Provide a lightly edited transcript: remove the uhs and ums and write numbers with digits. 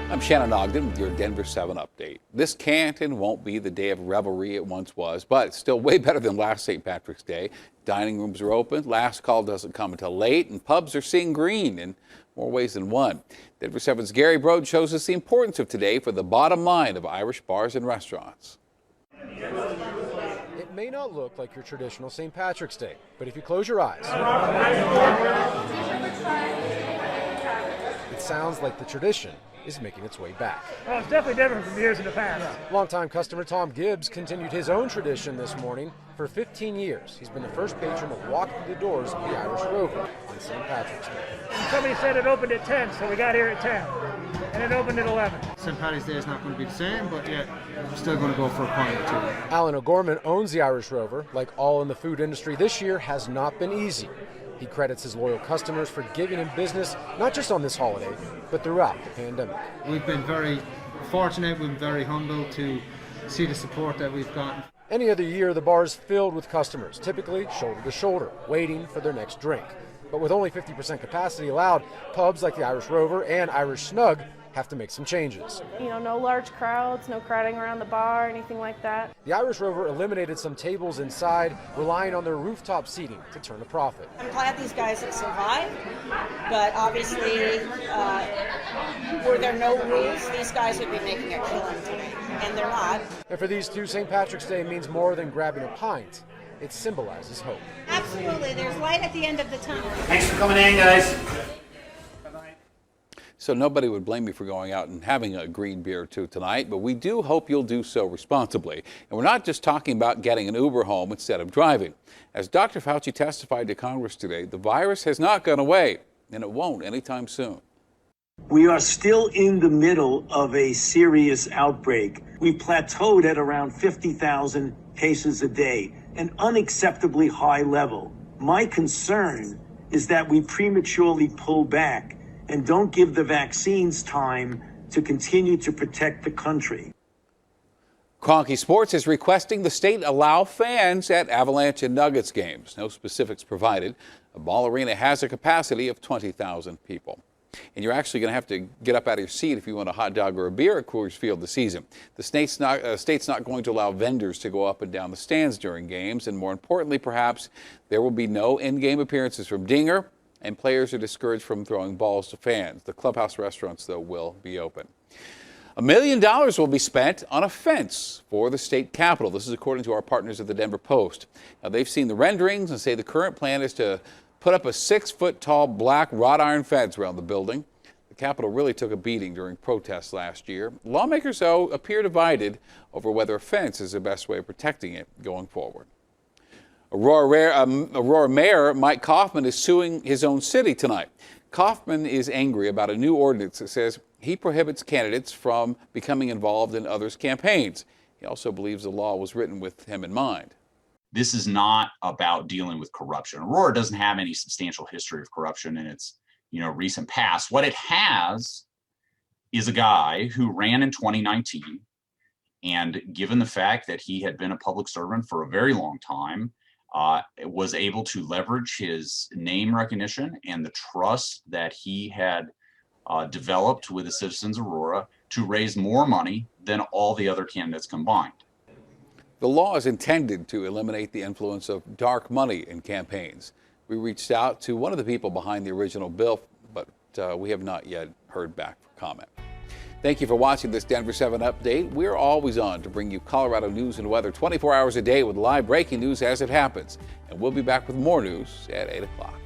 I'm Shannon Ogden with your Denver 7 update. This can't and won't be the day of revelry it once was, but it's still way better than last St. Patrick's Day. Dining rooms are open, last call doesn't come until late, and pubs are seeing green in more ways than one. Denver 7's Gary Brode shows us the importance of today for the bottom line of Irish bars and restaurants. It may not look like your traditional St. Patrick's Day, but if you close your eyes, it sounds like the tradition is making its way back. Well, it's definitely different from years in the past. Longtime customer Tom Gibbs continued his own tradition this morning. For 15 years, he's been the first patron to walk through the doors of the Irish Rover on St. Patrick's Day. Somebody said it opened at 10, so we got here at 10, and it opened at 11. St. Paddy's Day is not going to be the same, but yet we're still going to go for a pint or two. Alan O'Gorman owns the Irish Rover. Like all in the food industry, this year has not been easy. He credits his loyal customers for giving him business, not just on this holiday, but throughout the pandemic. We've been very fortunate, we've been very humbled to see the support that we've gotten. Any other year, the bar is filled with customers, typically shoulder to shoulder, waiting for their next drink. But with only 50% capacity allowed, pubs like the Irish Rover and Irish Snug have to make some changes. No large crowds, no crowding around the bar, anything like that. The Irish Rover eliminated some tables inside, relying on their rooftop seating to turn a profit. I'm glad these guys have survived, but obviously, were there no rules, these guys would be making a killing today, and they're not. And for these two, St. Patrick's Day means more than grabbing a pint. It symbolizes hope. Absolutely, there's light at the end of the tunnel. Thanks for coming in, guys. So nobody would blame me for going out and having a green beer or two tonight, but we do hope you'll do so responsibly. And we're not just talking about getting an Uber home instead of driving. As Dr. Fauci testified to Congress today, the virus has not gone away, and it won't anytime soon. We are still in the middle of a serious outbreak. We plateaued at around 50,000 cases a day, an unacceptably high level. My concern is that we prematurely pull back and don't give the vaccines time to continue to protect the country. Kroenke Sports is requesting the state allow fans at Avalanche and Nuggets games. No specifics provided. A Ball Arena has a capacity of 20,000 people. And you're actually going to have to get up out of your seat if you want a hot dog or a beer at Coors Field this season. The state's not going to allow vendors to go up and down the stands during games. And more importantly, perhaps, there will be no in-game appearances from Dinger, and players are discouraged from throwing balls to fans. The clubhouse restaurants, though, will be open. $1 million will be spent on a fence for the state capitol. This is according to our partners at the Denver Post. Now, they've seen the renderings and say the current plan is to put up a 6-foot-tall black wrought iron fence around the building. The Capitol really took a beating during protests last year. Lawmakers, though, appear divided over whether a fence is the best way of protecting it going forward. Aurora Mayor Mike Kaufman is suing his own city tonight. Kaufman is angry about a new ordinance that says he prohibits candidates from becoming involved in others' campaigns. He also believes the law was written with him in mind. This is not about dealing with corruption. Aurora doesn't have any substantial history of corruption in its, recent past. What it has is a guy who ran in 2019, and given the fact that he had been a public servant for a very long time, was able to leverage his name recognition and the trust that he had developed with the citizens of Aurora to raise more money than all the other candidates combined. The law is intended to eliminate the influence of dark money in campaigns. We reached out to one of the people behind the original bill, but we have not yet heard back for comment. Thank you for watching this Denver 7 update. We're always on to bring you Colorado news and weather 24 hours a day with live breaking news as it happens. And we'll be back with more news at 8 o'clock.